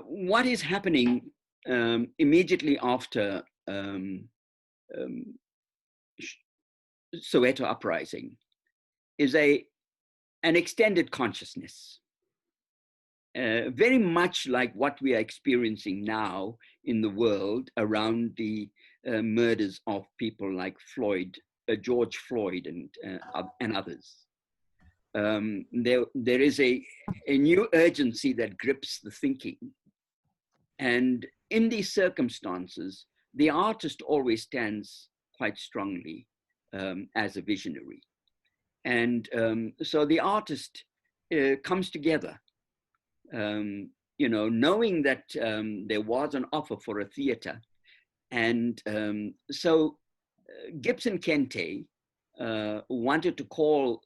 what is happening immediately after um, Soweto uprising is an extended consciousness, very much like what we are experiencing now in the world around the murders of people like George Floyd, and others. There is a new urgency that grips the thinking. And in these circumstances, the artist always stands quite strongly as a visionary. And so the artist comes together, knowing that there was an offer for a theater. And so Gibson Kente wanted to call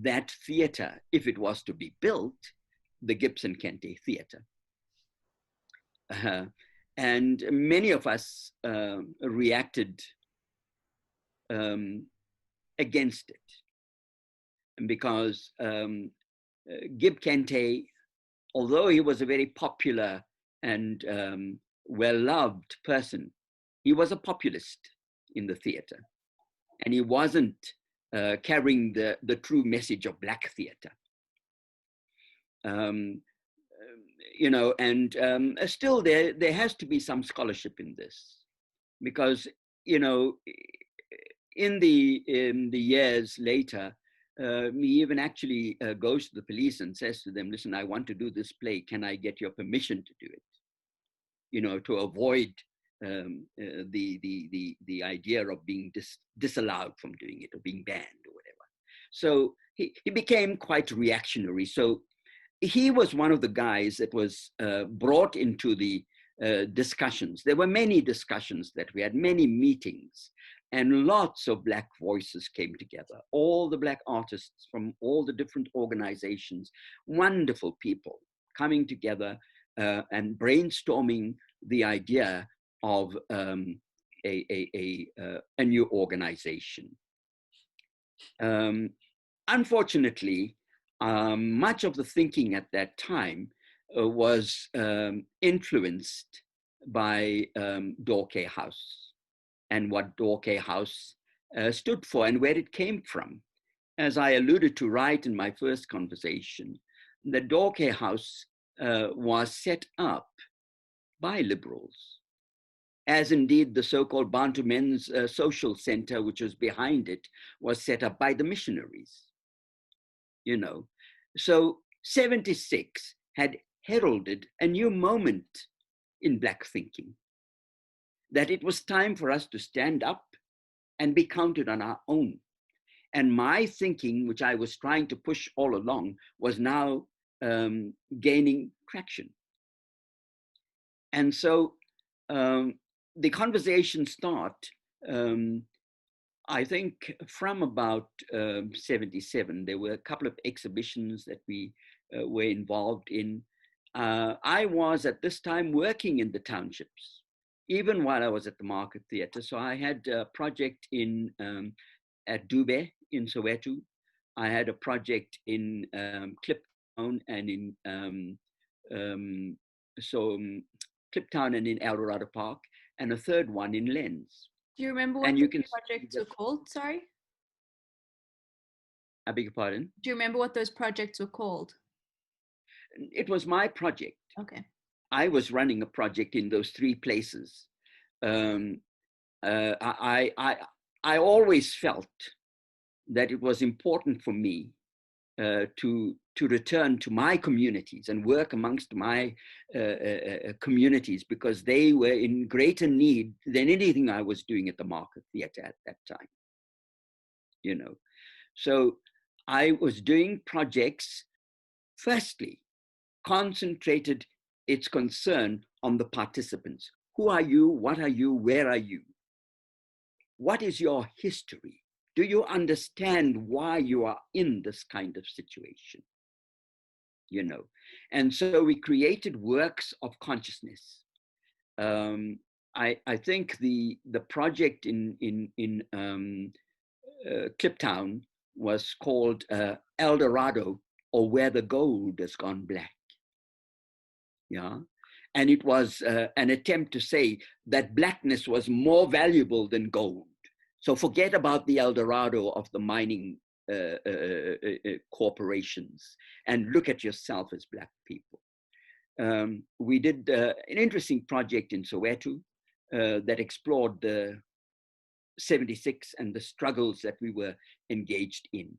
that theater, if it was to be built, the Gibson Kente Theater. And many of us reacted against it, because Gib Kente, although he was a very popular and well-loved person, he was a populist in the theater, and he wasn't carrying the true message of Black theater. Still there has to be some scholarship in this, because in the years later, he even actually goes to the police and says to them, "Listen, I want to do this play. Can I get your permission to do it?" To avoid the idea of being disallowed from doing it, or being banned or whatever. So he became quite reactionary. So he was one of the guys that was brought into the discussions. There were many discussions that we had, many meetings, and lots of Black voices came together. All the Black artists from all the different organizations, wonderful people coming together and brainstorming the idea of a new organization. Unfortunately, much of the thinking at that time was influenced by Dorkey House and what Dorkey House stood for and where it came from. As I alluded to right in my first conversation, the Dorkey House was set up by liberals, as indeed the so-called Bantu Men's Social Center, which was behind it, was set up by the missionaries. So 76 had heralded a new moment in Black thinking, that it was time for us to stand up and be counted on our own. And my thinking, which I was trying to push all along, was now gaining traction. And so the conversation started, I think, from about 77. There were a couple of exhibitions that we were involved in. I was at this time working in the townships, even while I was at the Market Theatre. So I had a project at Dube in Soweto. I had a project in Kliptown and in Kliptown and in Eldorado Park, and a third one in Lens. Do you remember what those projects were called? Sorry? I beg your pardon? Do you remember what those projects were called? It was my project. Okay. I was running a project in those three places. I always felt that it was important for me to return to my communities and work amongst my communities, because they were in greater need than anything I was doing at the Market Theatre at that time. So I was doing projects, firstly, concentrated its concern on the participants. Who are you? What are you? Where are you? What is your history? Do you understand why you are in this kind of situation? And so we created works of consciousness. I think the project in Kliptown was called El Dorado, or Where the Gold Has Gone Black. Yeah. And it was an attempt to say that blackness was more valuable than gold. So forget about the El Dorado of the mining corporations and look at yourself as Black people. We did an interesting project in Soweto that explored the 76 and the struggles that we were engaged in.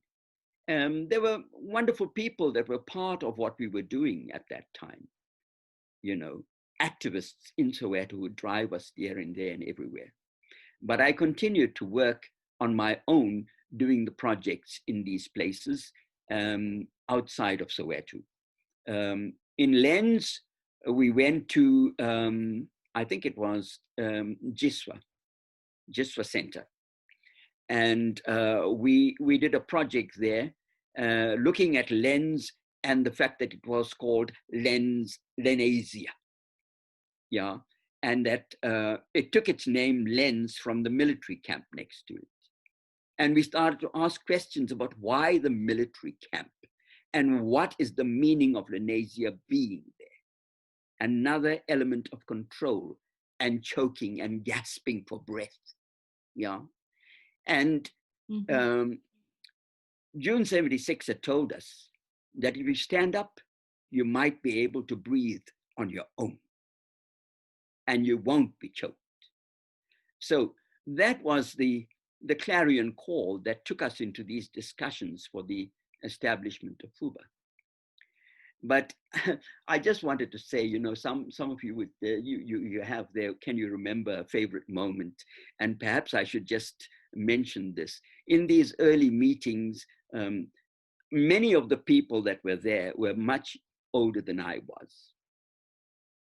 There were wonderful people that were part of what we were doing at that time. You know, activists in Soweto who would drive us here and there and everywhere. But I continued to work on my own doing the projects in these places outside of Soweto. In Lens, we went to, I think it was Jiswa Center. And we did a project there looking at Lens and the fact that it was called Lenasia. Yeah, and that it took its name Lens from the military camp next to it. And we started to ask questions about why the military camp and what is the meaning of Lenasia being there. Another element of control and choking and gasping for breath. Yeah. And June 76 had told us that if you stand up, you might be able to breathe on your own and you won't be choked. So that was the clarion call that took us into these discussions for the establishment of FUBA. But I just wanted to say, you know, some of you would, you have there, can you remember a favorite moment? And perhaps I should just mention this. In these early meetings, many of the people that were there were much older than I was.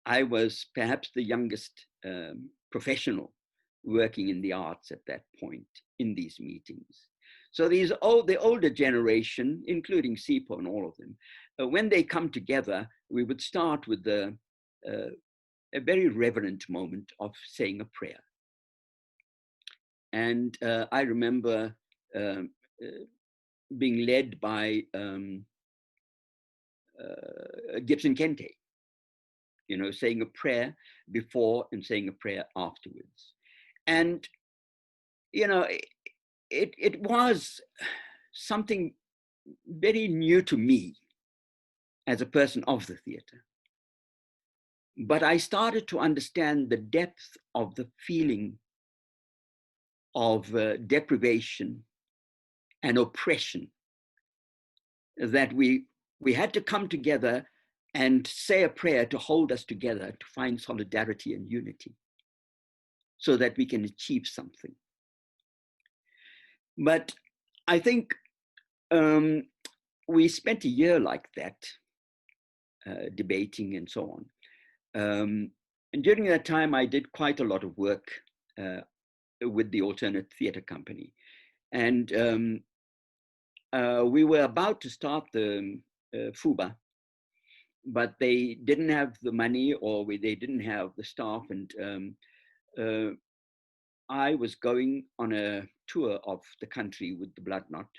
I was perhaps the youngest professional working in the arts at that point in these meetings. So the older generation, including Sipho and all of them, when they come together, we would start with a very reverent moment of saying a prayer. And I remember being led by Gibson Kente, you know, saying a prayer before and saying a prayer afterwards. And, you know, it was something very new to me as a person of the theater. But I started to understand the depth of the feeling of deprivation and oppression that we had to come together and say a prayer to hold us together, to find solidarity and unity so that we can achieve something. But I think we spent a year like that, debating and so on. And during that time, I did quite a lot of work with the Alternate Theatre Company. And we were about to start the FUBA, but they didn't have the money or they didn't have the staff. And I was going on a tour of the country with the Blood Knot.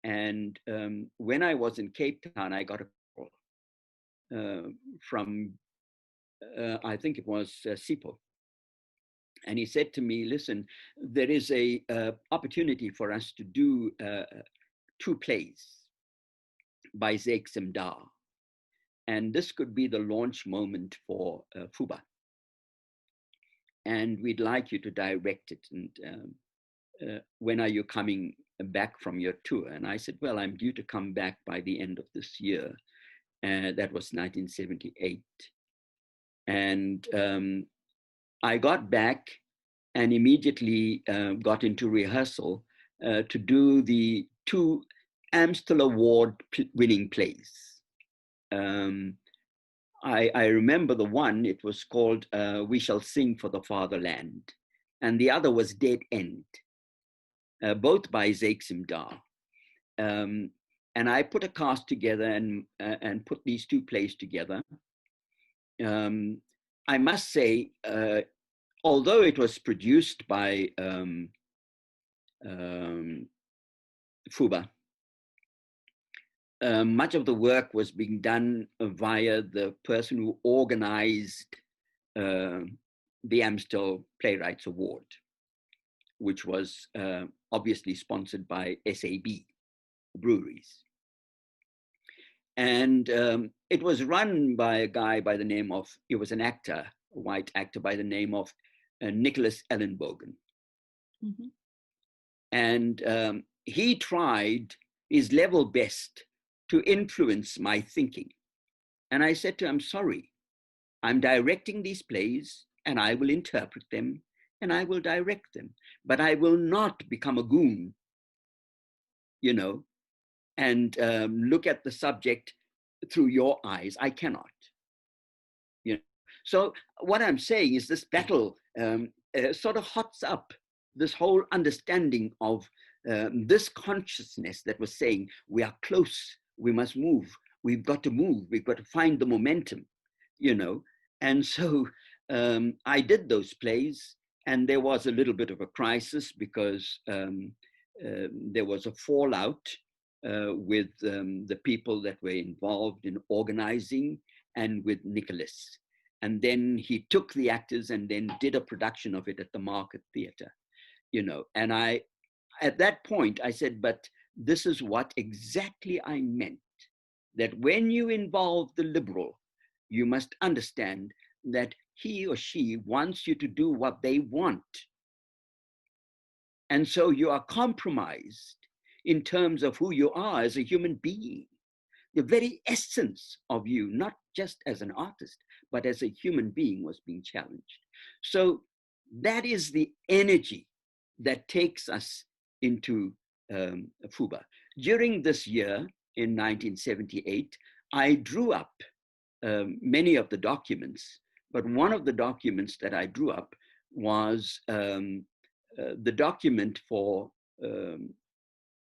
And when I was in Cape Town, I got a call from, I think it was Sipho. And he said to me, listen, there is a opportunity for us to do 2 plays by Zeksim Da. And this could be the launch moment for FUBA. And we'd like you to direct it. And when are you coming back from your tour? And I said, well, I'm due to come back by the end of this year. That was 1978. And I got back and immediately got into rehearsal to do the 2 Amstel Award winning plays. I remember the one, it was called We Shall Sing for the Fatherland, and the other was Dead End, both by Zeksim Da. And I put a cast together and put these 2 plays together. I must say, although it was produced by FUBA, much of the work was being done via the person who organized the Amstel Playwrights Award, which was obviously sponsored by SAB Breweries. And it was run by a guy by the name of, he was an actor, a white actor by the name of Nicholas Ellenbogen. Mm-hmm. And he tried his level best to influence my thinking. And I said to him, sorry, I'm directing these plays and I will interpret them and I will direct them, but I will not become a goon, you know, and look at the subject through your eyes. I cannot. You know? So what I'm saying is this battle sort of hots up this whole understanding of this consciousness that was saying, we are close, we must move, we've got to move, we've got to find the momentum, you know. And so I did those plays, and there was a little bit of a crisis because there was a fallout with the people that were involved in organizing and with Nicholas. And then he took the actors and then did a production of it at the Market Theatre, you know. And at that point, I said, but this is what exactly I meant, that when you involve the liberal, you must understand that he or she wants you to do what they want. And so you are compromised in terms of who you are as a human being. The very essence of you, not just as an artist, but as a human being, was being challenged. So that is the energy that takes us into FUBA. During this year, in 1978, I drew up many of the documents, but one of the documents that I drew up was the document for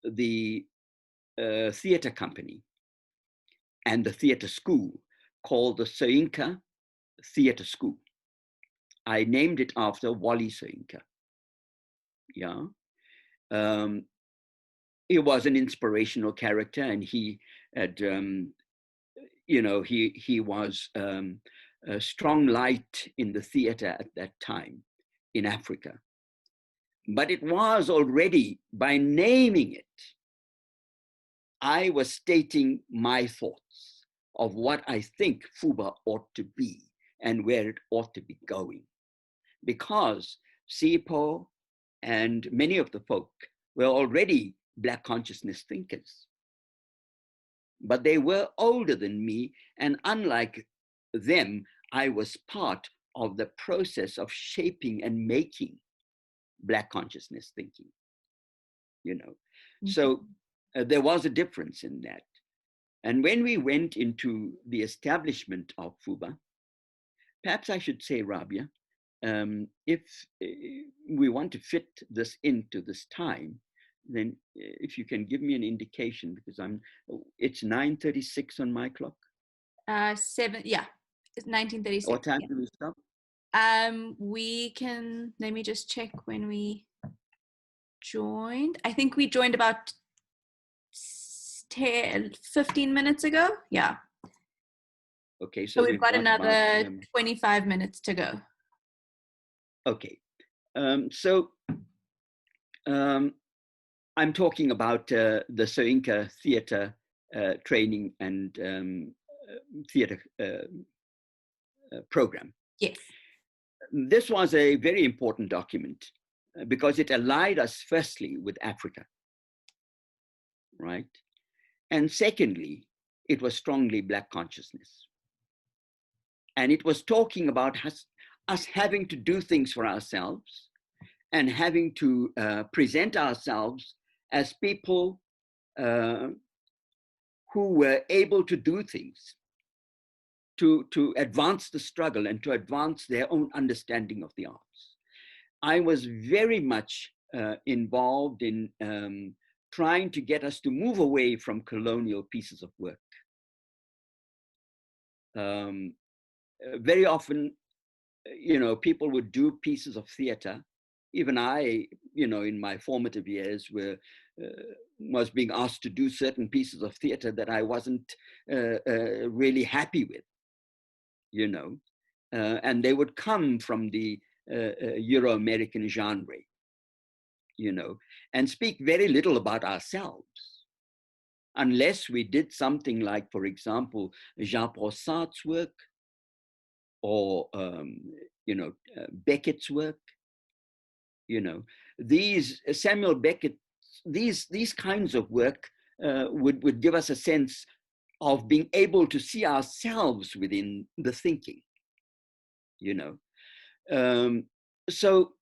the theater company and the theater school called the Sanka Theater School. I named it after Wally Sanka. Yeah. He was an inspirational character, and he had, you know, he was a strong light in the theater at that time in Africa. But it was already, by naming it, I was stating my thoughts of what I think FUBA ought to be and where it ought to be going. Because Sipho and many of the folk were already Black consciousness thinkers. But they were older than me, and unlike them, I was part of the process of shaping and making Black consciousness thinking, you know. Mm-hmm. So there was a difference in that. And when we went into the establishment of FUBA, perhaps I should say, Rabia, if we want to fit this into this time, then if you can give me an indication, because it's 9:36 on my clock. It's 1936. What time do we stop? We can, let me just check when we joined. I think we joined about 15 minutes ago. Yeah. Okay, so we've got another 25 minutes to go. Okay. I'm talking about the Sanka theater training and theater program. Yes. This was a very important document because it allied us firstly with Africa, right? And secondly, it was strongly Black consciousness. And it was talking about us having to do things for ourselves and having to present ourselves as people who were able to do things to advance the struggle and to advance their own understanding of the arts. I was very much involved in trying to get us to move away from colonial pieces of work. Very often, you know, people would do pieces of theater. Even I, you know, in my formative years were was being asked to do certain pieces of theater that I wasn't really happy with, you know. And they would come from the Euro-American genre, you know, and speak very little about ourselves, unless we did something like, for example, Jean-Paul Sartre's work, or, you know, Beckett's work, you know. These Samuel Beckett, these kinds of work would give us a sense of being able to see ourselves within the thinking, you know. So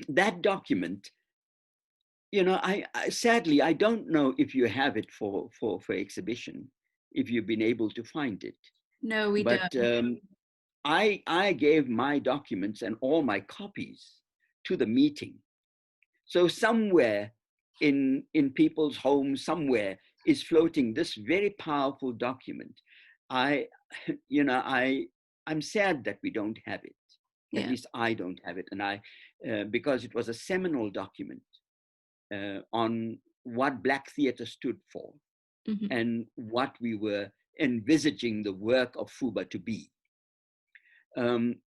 that document, you know, I sadly, I don't know if you have it for exhibition, if you've been able to find it. No, we But don't. I gave my documents and all my copies to the meeting. So somewhere in people's homes, somewhere is floating this very powerful document. You know, I'm sad that we don't have it. At least I don't have it, and because it was a seminal document on what Black theater stood for, Mm-hmm. and what we were envisaging the work of FUBA to be. On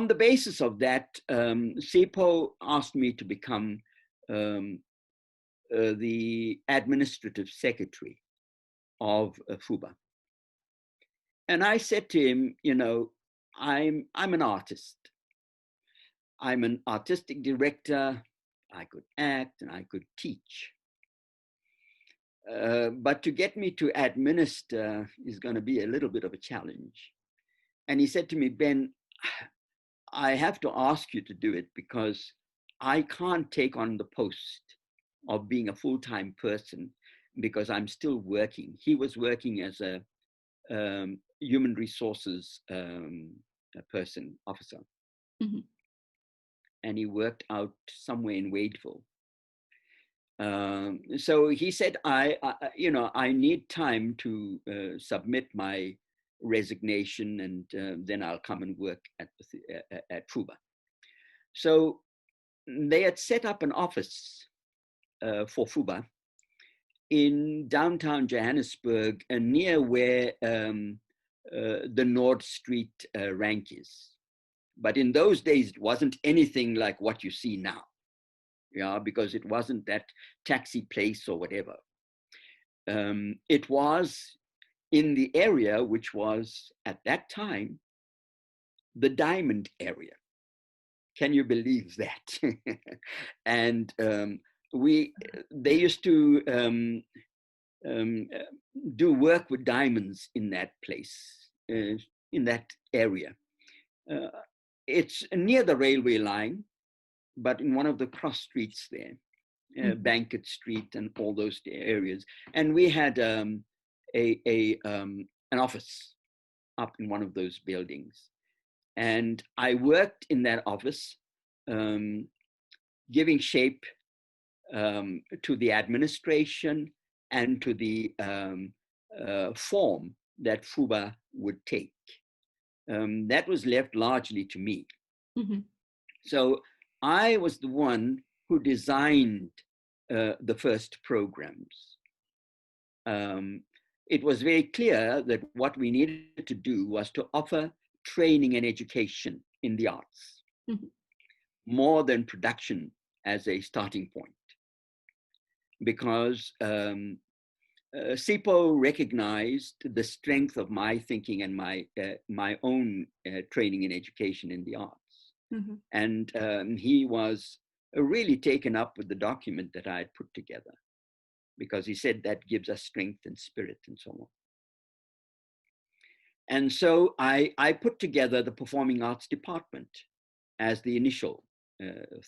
the basis of that, Sipho asked me to become the administrative secretary of FUBA. And I said to him, you know, I'm an artist. I'm an artistic director. I could act and I could teach. But to get me to administer is going to be a little bit of a challenge. And he said to me, Ben, I have to ask you to do it because I can't take on the post of being a full-time person because I'm still working. He was working as a human resources person, officer. Mm-hmm. And he worked out somewhere in Wadeville. So he said, you know, I need time to submit my resignation, and then I'll come and work at FUBA. So they had set up an office for FUBA in downtown Johannesburg, near where the Nord Street rank is. But in those days, it wasn't anything like what you see now, yeah, because it wasn't that taxi place or whatever. It was in the area which was, at that time, the diamond area. Can you believe that? And they used to do work with diamonds in that place, in that area. It's near the railway line, but in one of the cross streets there, Bankett Street and all those areas. And we had an office up in one of those buildings. And I worked in that office, giving shape to the administration and to the form that FUBA would take. That was left largely to me. Mm-hmm. So I was the one who designed the first programs. It was very clear that what we needed to do was to offer training and education in the arts, mm-hmm. more than production as a starting point. Because Sipho recognized the strength of my thinking and my own training and education in the arts. Mm-hmm. And he was really taken up with the document that I had put together, because he said that gives us strength and spirit and so on. And so I put together the performing arts department as the initial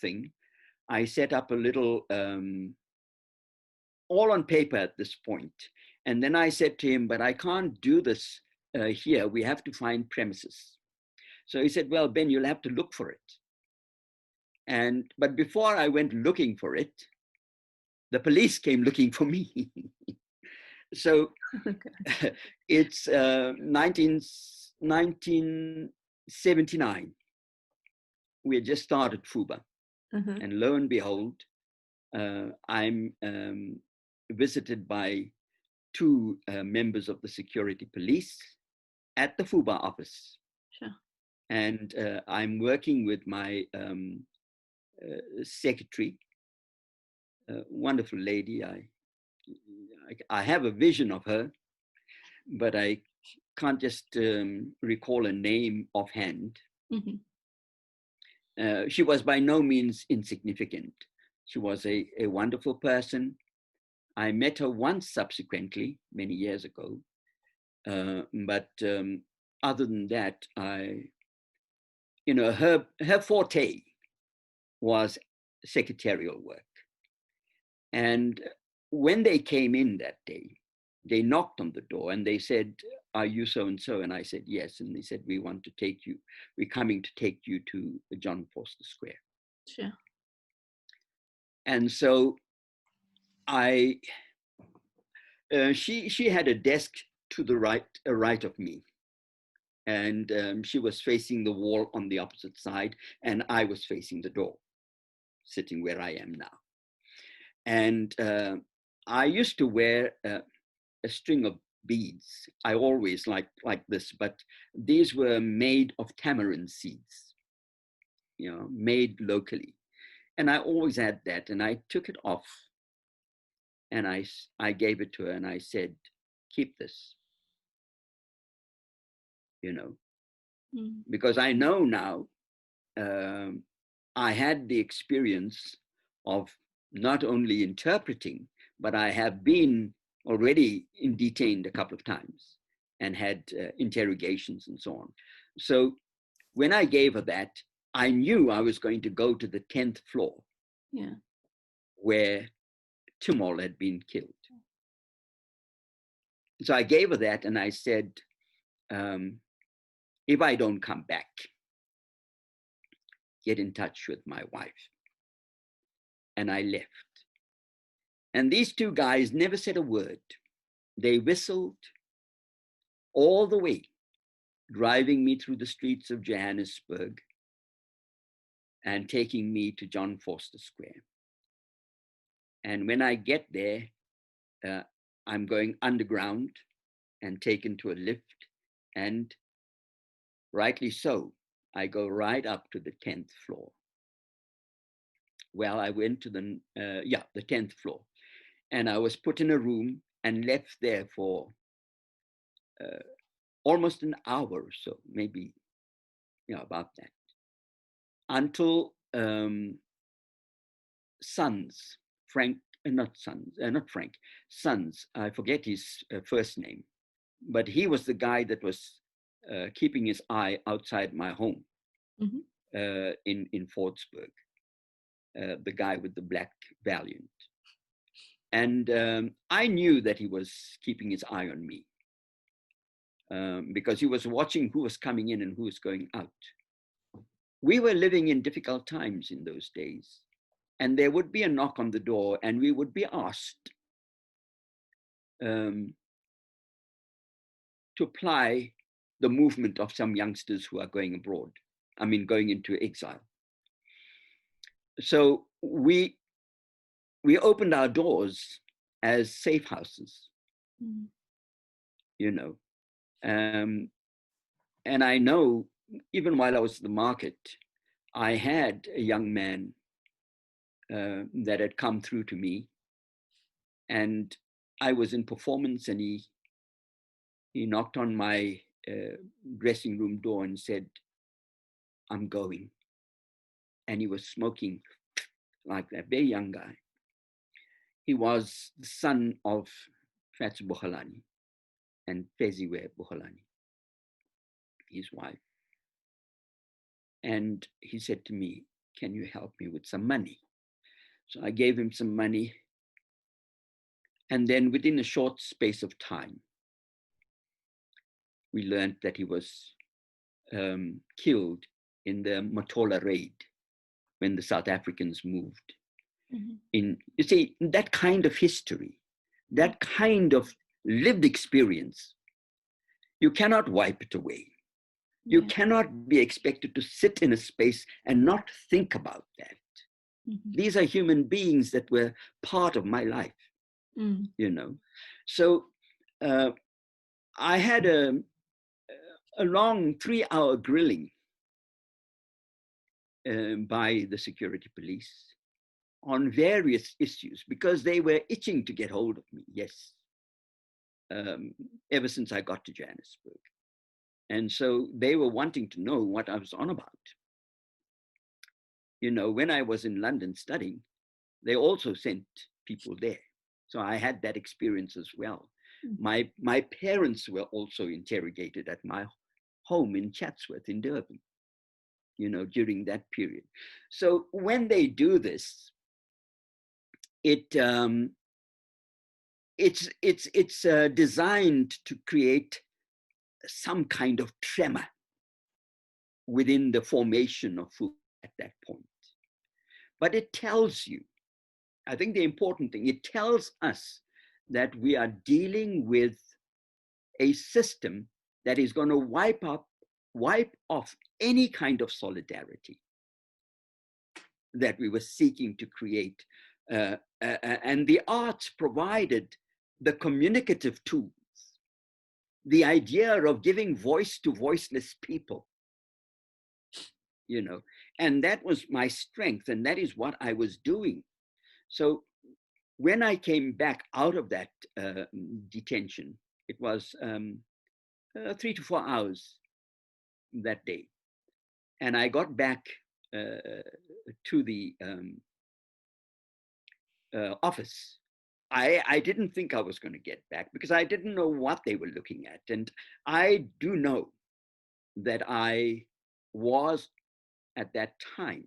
thing. I set up a little, all on paper at this point. And then I said to him, but I can't do this here. We have to find premises. So he said, well, Ben, you'll have to look for it. But before I went looking for it, the police came looking for me. So it's 1979. We had just started FUBA. Mm-hmm. And lo and behold, I'm visited by two members of the security police at the FUBA office. Sure. And I'm working with my secretary, a wonderful lady. I have a vision of her, but I can't just recall a name offhand. Mm-hmm. She was by no means insignificant. She was a wonderful person. I met her once subsequently, many years ago. But other than that, her forte was secretarial work. And when they came in that day, they knocked on the door and they said, "Are you so-and-so?" And I said, "Yes." And they said, we're coming to take you to John Foster Square. Sure. And so she had a desk to the right of me. And she was facing the wall on the opposite side, and I was facing the door, sitting where I am now. And I used to wear a string of beads. I always like this, but these were made of tamarind seeds, made locally. And I always had that, and I took it off, and I gave it to her, and I said, "Keep this, because I know now I had the experience of not only interpreting, but I have been already detained a couple of times and had interrogations and so on. So when I gave her that, I knew I was going to go to the 10th floor, where Timol had been killed. So I gave her that, and I said, if I don't come back, get in touch with my wife. And I left. And these two guys never said a word. They whistled all the way, driving me through the streets of Johannesburg and taking me to John Foster Square. And when I get there, I'm going underground and taken to a lift. And rightly so, I go right up to the 10th floor. Well, I went to the 10th floor. And I was put in a room and left there for almost an hour or so, maybe, about that, until Sons, I forget his first name, but he was the guy that was keeping his eye outside my home in Fordsburg, the guy with the black Valiant. And I knew that he was keeping his eye on me because he was watching who was coming in and who was going out. We were living in difficult times in those days. And there would be a knock on the door, and we would be asked to apply the movement of some youngsters who are going abroad, going into exile. So we opened our doors as safe houses, and I know even while I was at the market, I had a young man that had come through to me, and I was in performance, and he knocked on my dressing room door and said, "I'm going." And he was smoking like that, very young guy. He was the son of Fats Bukhalani and Feziwe Bukhalani, his wife. And he said to me, "Can you help me with some money?" So I gave him some money. And then within a short space of time, we learned that he was killed in the Matola raid when the South Africans moved. You see, that kind of history, that kind of lived experience, you cannot wipe it away. You cannot be expected to sit in a space and not think about that. These are human beings that were part of my life, you know. So I had a long 3-hour grilling by the security police on various issues because they were itching to get hold of me, yes, ever since I got to Johannesburg. And so they were wanting to know what I was on about. You know, when I was in London studying, they also sent people there. So I had that experience as well. My parents were also interrogated at my home in Chatsworth in Durban, you know, during that period. So when they do this, it's designed to create some kind of tremor within the formation of FUBA at that point. But it tells you, I think the important thing, it tells us that we are dealing with a system that is going to wipe off any kind of solidarity that we were seeking to create. And the arts provided the communicative tools, the idea of giving voice to voiceless people, you know, and that was my strength, and that is what I was doing. So when I came back out of that detention, it was 3 to 4 hours that day. And I got back to the office. I didn't think I was going to get back because I didn't know what they were looking at. And I do know that I was at that time,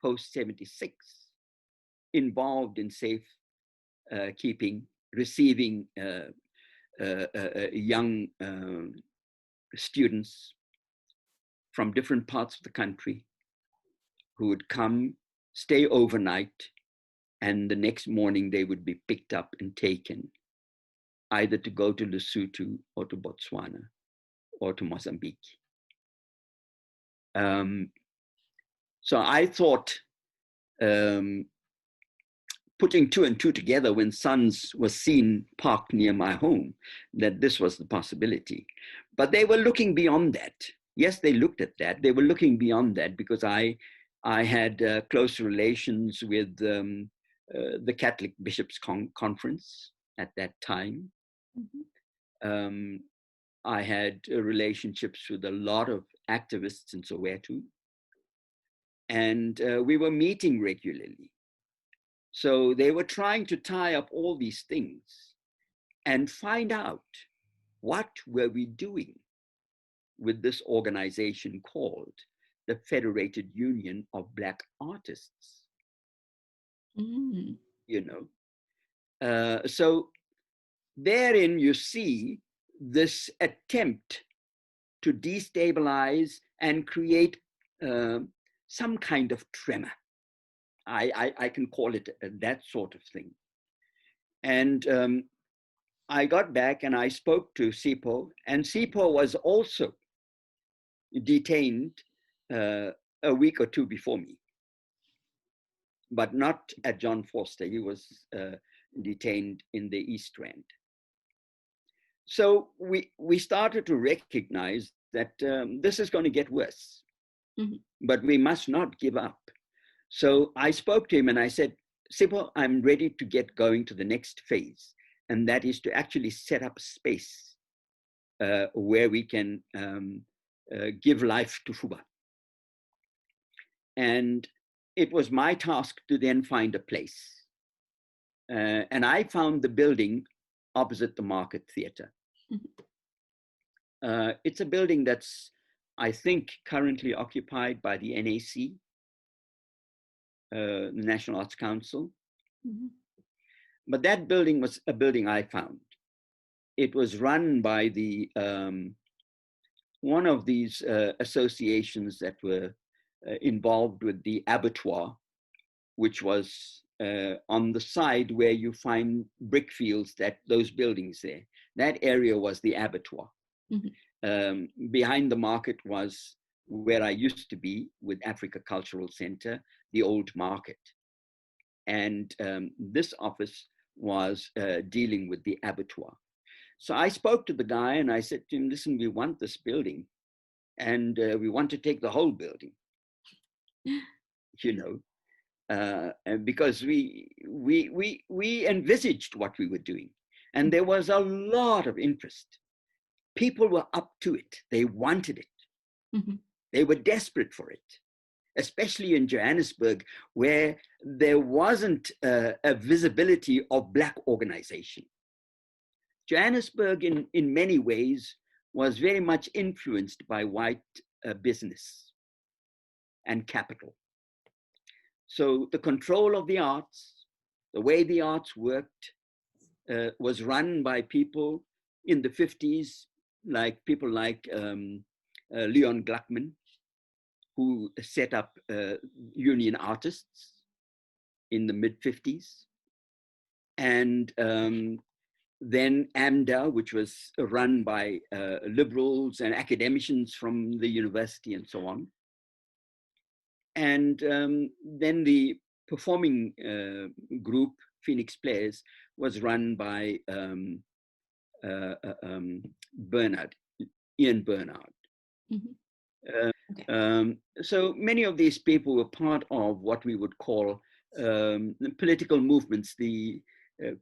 post 76, involved in safe keeping, receiving young students from different parts of the country who would come, stay overnight, and the next morning they would be picked up and taken either to go to Lesotho or to Botswana or to Mozambique. So I thought, putting 2 and 2 together when sons were seen parked near my home, that this was the possibility. But they were looking beyond that. Yes, they looked at that. They were looking beyond that because I had close relations with the Catholic Bishops' Conference at that time. I had relationships with a lot of activists in Soweto. And we were meeting regularly. So they were trying to tie up all these things and find out what were we doing with this organization called the Federated Union of Black Artists. You know, so therein you see this attempt to destabilize and create some kind of tremor. I can call it that sort of thing. And I got back and I spoke to Sipho, and Sipho was also detained a week or two before me, but not at John Foster. He was detained in the East Rand. So we started to recognize that this is going to get worse, but we must not give up. So I spoke to him and I said, Sipho, I'm ready to get going to the next phase. And that is to actually set up a space where we can give life to FUBA. And it was my task to then find a place. And I found the building opposite the Market Theatre. It's a building that's, I think, currently occupied by the NAC, the National Arts Council. But that building was a building I found. It was run by the one of these associations that were involved with the abattoir, which was on the side where you find brick fields, those buildings there. That area was the abattoir. Behind the market was where I used to be with Africa Cultural Center, the old market. And this office was dealing with the abattoir. So I spoke to the guy and I said to him, listen, we want this building and we want to take the whole building, you know, and because we envisaged what we were doing. And there was a lot of interest. People were up to it. They wanted it. Mm-hmm. They were desperate for it, especially in Johannesburg, where there wasn't a visibility of Black organization. Johannesburg, in many ways, was very much influenced by white business and capital. So the control of the arts, the way the arts worked, was run by people in the 50s, like people like Leon Gluckman, who set up union artists in the mid-50s. And then AMDA, which was run by liberals and academicians from the university and so on. And then the performing group, Phoenix Players, was run by Bernard, Ian Bernard. Mm-hmm. Okay. So many of these people were part of what we would call political movements, the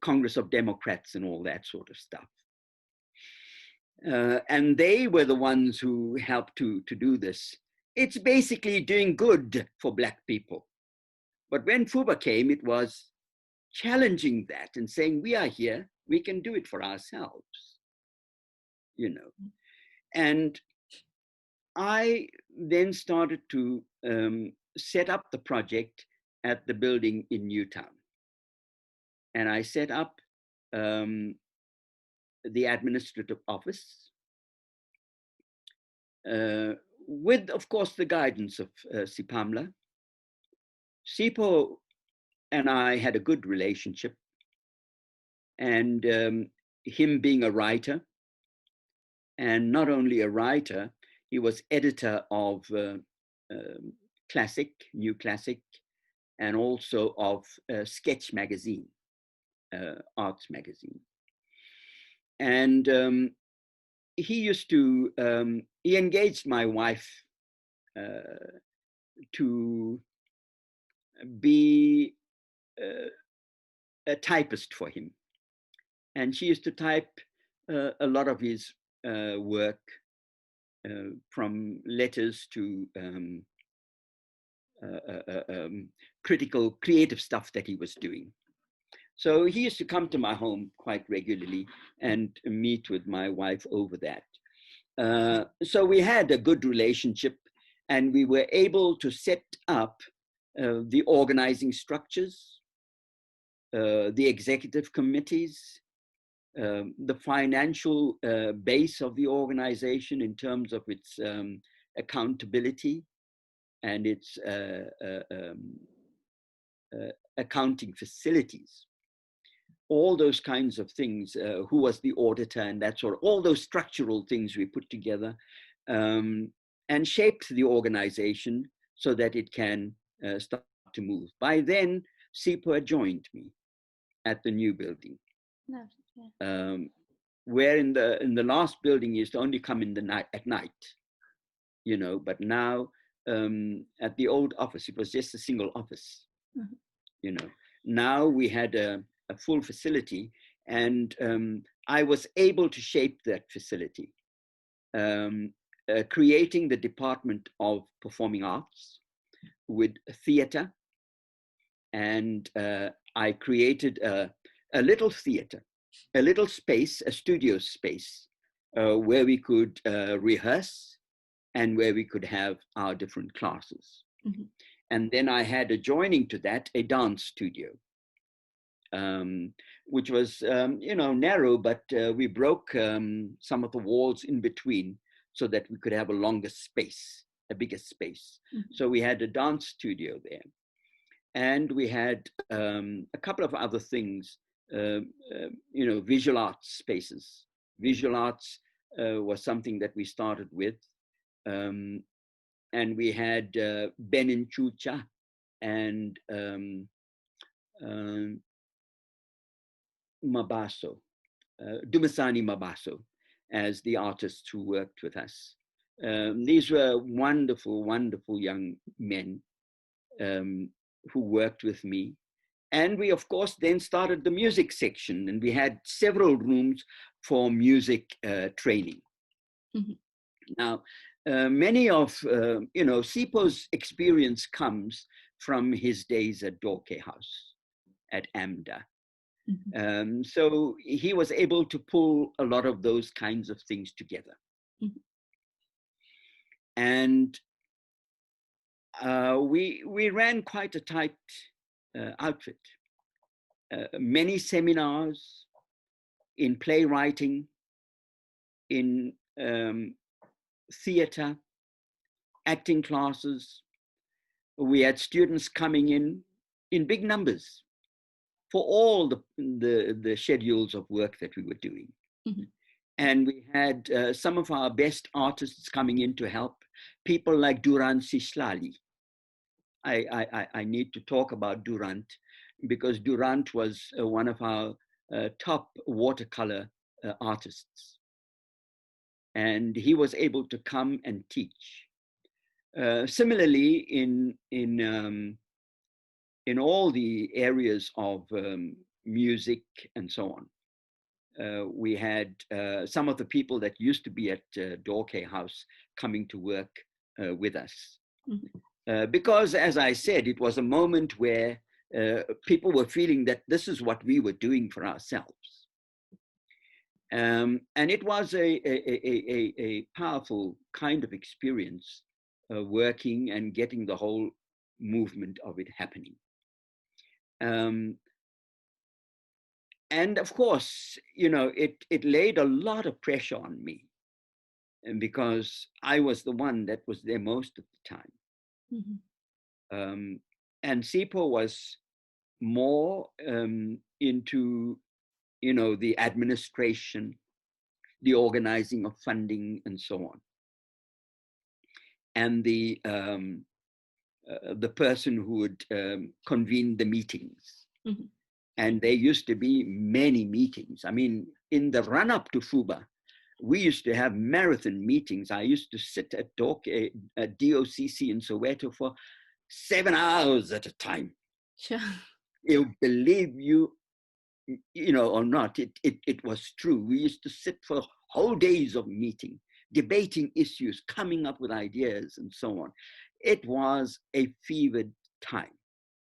Congress of Democrats and all that sort of stuff. And they were the ones who helped to do this. It's basically doing good for Black people. But when FUBA came, it was challenging that and saying, we are here, we can do it for ourselves, you know. And I then started to set up the project at the building in Newtown. And I set up the administrative office with, of course, the guidance of Sepamla. Sipho and I had a good relationship. And him being a writer, and not only a writer, he was editor of Classic, New Classic, and also of Sketch magazine, arts magazine. And he used to, he engaged my wife to be a typist for him. And she used to type a lot of his work, from letters to critical, creative stuff that he was doing. So he used to come to my home quite regularly and meet with my wife over that. So we had a good relationship, and we were able to set up the organizing structures, the executive committees, the financial base of the organization in terms of its accountability and its accounting facilities. All those kinds of things, who was the auditor and that sort of, all those structural things we put together and shaped the organization so that it can start to move. By then, Sipho had joined me at the new building. No. Yeah. Where in the last building used to only come in the night at night, you know, but now at the old office, it was just a single office, mm-hmm. You know. Now we had a full facility, and I was able to shape that facility, creating the Department of Performing Arts with theater, and I created a little theater, a little space, a studio space, where we could rehearse and where we could have our different classes. Mm-hmm. And then I had adjoining to that a dance studio, which was, you know, narrow, but we broke some of the walls in between so that we could have a longer space, a bigger space. Mm-hmm. So we had a dance studio there. And we had a couple of other things, you know, visual arts spaces. Visual arts was something that we started with. and we had Ben Chucha and Mabaso, Dumasani Mabaso, as the artists who worked with us. These were wonderful, wonderful young men who worked with me. And we, of course, then started the music section, and we had several rooms for music training. Mm-hmm. Now, many of, Sipho's experience comes from his days at Dorke House at AMDA. Mm-hmm. So he was able to pull a lot of those kinds of things together. Mm-hmm. And we ran quite a tight outfit. Many seminars in playwriting, in theater, acting classes. We had students coming in big numbers for all the schedules of work that we were doing. Mm-hmm. And we had some of our best artists coming in to help, people like Durant Sislali. I need to talk about Durant, because Durant was one of our top watercolor artists. And he was able to come and teach. Similarly, in all the areas of music and so on, we had some of the people that used to be at Dorke House coming to work with us. Mm-hmm. Because, as I said, it was a moment where people were feeling that this is what we were doing for ourselves. And it was a powerful kind of experience, working and getting the whole movement of it happening. And of course, it laid a lot of pressure on me, and because I was the one that was there most of the time. Mm-hmm. And Sipho was more into, the administration, the organizing of funding, and so on. And the person who would convene the meetings. Mm-hmm. And there used to be many meetings. I mean, in the run-up to FUBA, we used to have marathon meetings. I used to sit at DOCC in Soweto for 7 hours at a time. Sure. You believe or not, it was true. We used to sit for whole days of meeting, debating issues, coming up with ideas, and so on. It was a fevered time,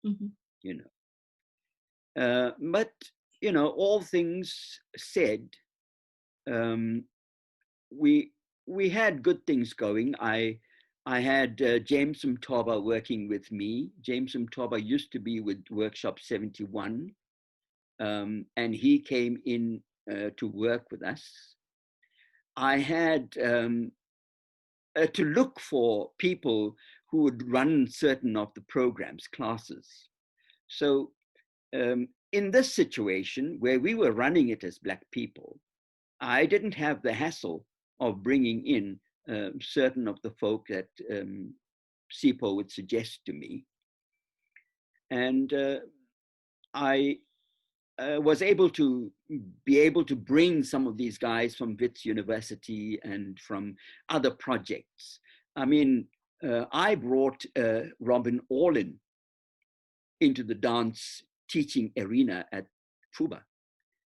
mm-hmm. But, all things said, we had good things going. I had James Mtoba working with me. James Mtoba used to be with Workshop 71, and he came in to work with us. I had to look for people who would run certain of the programs, classes. So in this situation where we were running it as Black people, I didn't have the hassle of bringing in certain of the folk that Sipho would suggest to me. And I was able to bring some of these guys from Wits University and from other projects. I mean, I brought Robin Orlin into the dance teaching arena at FUBA.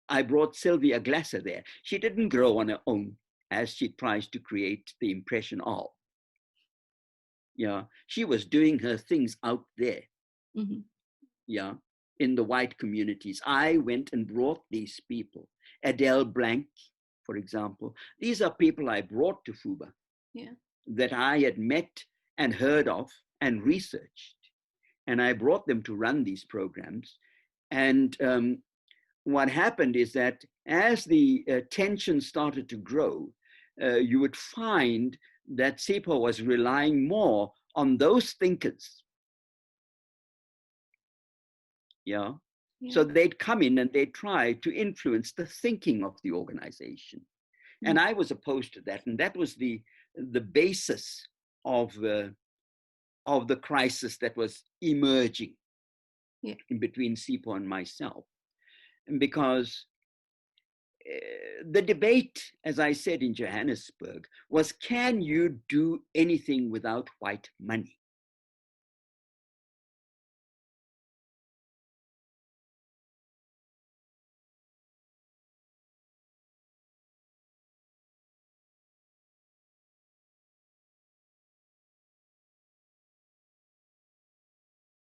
I brought Sylvia Glasser there. She didn't grow on her own, as she tries to create the impression of. Yeah, she was doing her things out there. Mm-hmm. Yeah, in the white communities. I went and brought these people. Adele Blank, for example. These are people I brought to FUBA, yeah, that I had met and heard of and researched. And I brought them to run these programs. And what happened is that as the tension started to grow, you would find that Sipho was relying more on those thinkers. Yeah. So they'd come in and they'd try to influence the thinking of the organization. And I was opposed to that. And that was the basis of of the crisis that was emerging in between Sipho and myself. And because the debate, as I said in Johannesburg, was, can you do anything without white money?